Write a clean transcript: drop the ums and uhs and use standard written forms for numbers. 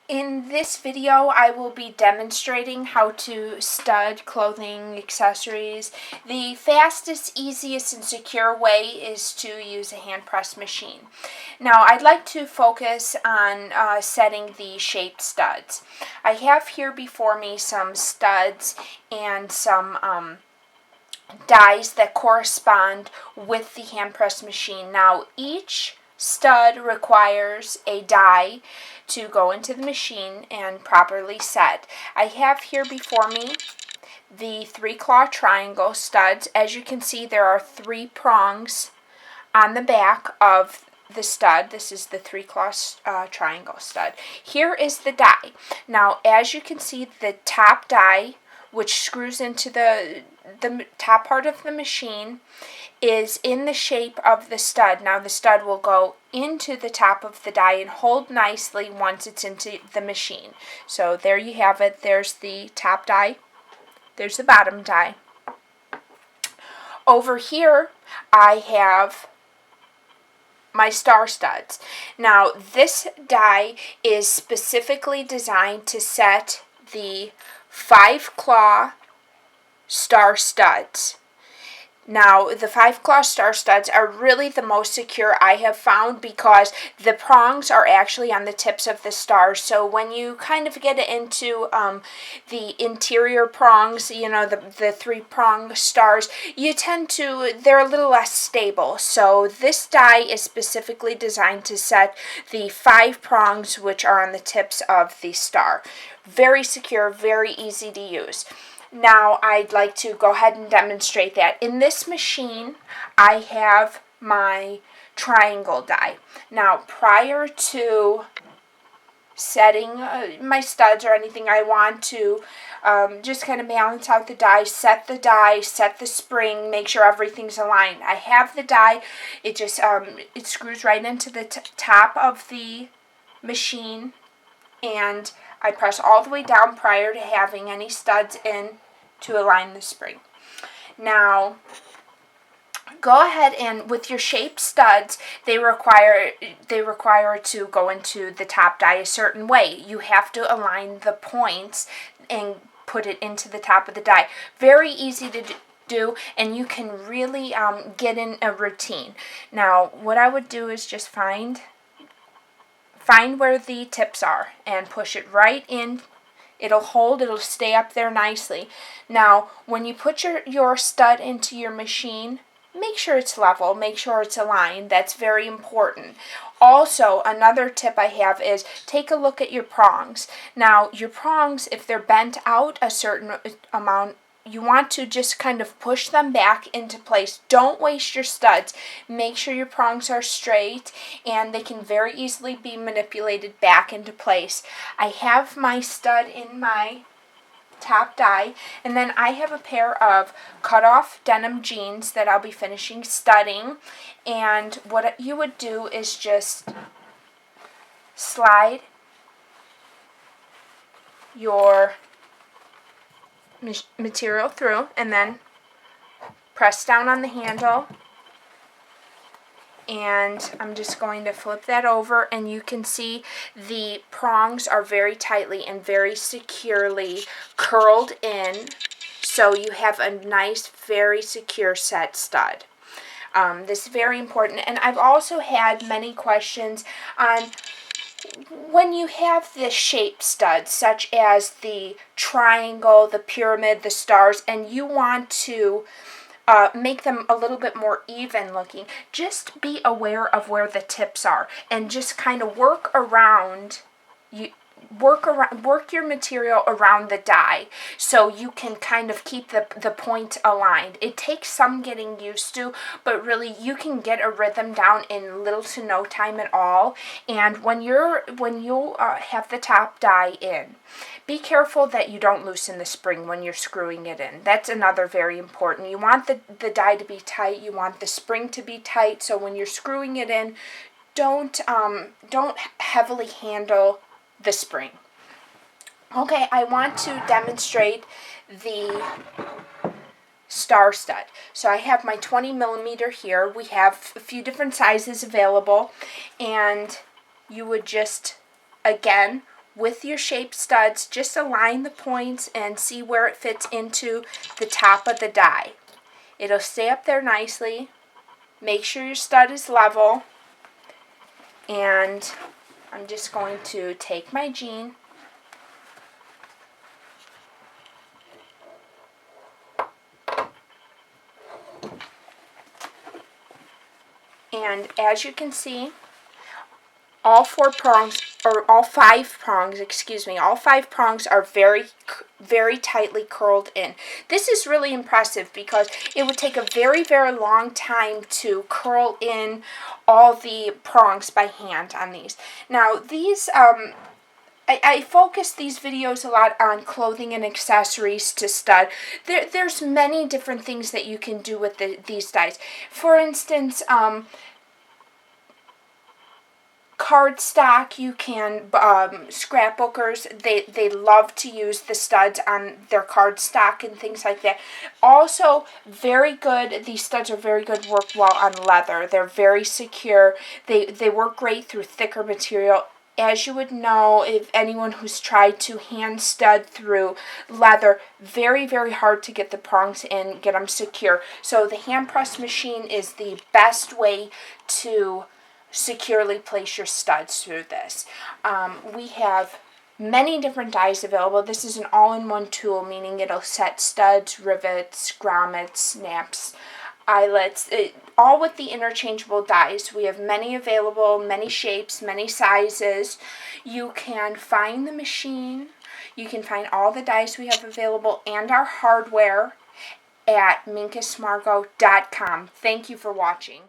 In this video, I will be demonstrating how to stud clothing accessories. The fastest, easiest, and secure way is to use a hand press machine. Now, I'd like to focus on setting the shaped studs. I have here before me some studs and some dies that correspond with the hand press machine. Now, each stud requires a die to go into the machine and properly set. I have here before me the 3-claw triangle studs. As you can see, there are 3 prongs on the back of the stud. This is the 3-claw triangle stud. Here is the die. Now, as you can see, the top die, which screws into the top part of the machine, is in the shape of the stud. Now the stud will go into the top of the die and hold nicely once it's into the machine. So there you have it. There's the top die. There's the bottom die. Over here I have my star studs. Now this die is specifically designed to set the 5-claw star studs. Now, the 5-claw star studs are really the most secure I have found because the prongs are actually on the tips of the stars. So when you kind of get into the interior prongs, you know, the 3-prong stars, they're a little less stable. So this die is specifically designed to set the 5 prongs which are on the tips of the star. Very secure, very easy to use. Now, I'd like to go ahead and demonstrate that. In this machine, I have my triangle die. Now, prior to setting my studs or anything, I want to just kind of balance out the die, set the spring, make sure everything's aligned. I have the die. It just it screws right into the top of the machine, and I press all the way down prior to having any studs in to align the spring. Now, go ahead and with your shaped studs, they require to go into the top die a certain way. You have to align the points and put it into the top of the die. Very easy to do, and you can really get in a routine. Now, what I would do is just find where the tips are and push it right in. It'll hold, it'll stay up there nicely. Now, when you put your stud into your machine, make sure it's level, make sure it's aligned. That's very important. Also, another tip I have is take a look at your prongs. Now, your prongs, if they're bent out a certain amount, you want to just kind of push them back into place. Don't waste your studs. Make sure your prongs are straight, and they can very easily be manipulated back into place. I have my stud in my top die, and then I have a pair of cut-off denim jeans that I'll be finishing studding. And what you would do is just slide your material through and then press down on the handle, and I'm just going to flip that over, and you can see the prongs are very tightly and very securely curled in, so you have a nice, very secure set stud. This is very important, and I've also had many questions on when you have the shaped studs, such as the triangle, the pyramid, the stars, and you want to make them a little bit more even looking, just be aware of where the tips are and just kind of work your material around the die so you can kind of keep the point aligned. It takes some getting used to, but really you can get a rhythm down in little to no time at all. And when you have the top die in, be careful that you don't loosen the spring when you're screwing it in. That's another very important. You want the die to be tight, you want the spring to be tight, so when you're screwing it in, don't heavily handle the spring. Okay, I want to demonstrate the star stud. So I have my 20 millimeter here. We have a few different sizes available, and you would just, again, with your shape studs, just align the points and see where it fits into the top of the die. It'll stay up there nicely. Make sure your stud is level. And I'm just going to take my jean and as you can see, all 5 prongs are very tightly curled in. This is really impressive because it would take a very, very long time to curl in all the prongs by hand on these. Now, these, I focus these videos a lot on clothing and accessories to stud. There's many different things that you can do with these dies. For instance, cardstock, you can, scrapbookers, they love to use the studs on their cardstock and things like that. Also, very good, these studs are very good, work well on leather. They're very secure. They work great through thicker material. As you would know, if anyone who's tried to hand stud through leather, very, very hard to get the prongs in, get them secure. So the hand press machine is the best way to securely place your studs through this. We have many different dies available. This is an all-in-one tool, meaning it'll set studs, rivets, grommets, snaps, eyelets, all with the interchangeable dies. We have many available, many shapes, many sizes. You can find the machine. You can find all the dies we have available and our hardware at minkesmargot.com. Thank you for watching.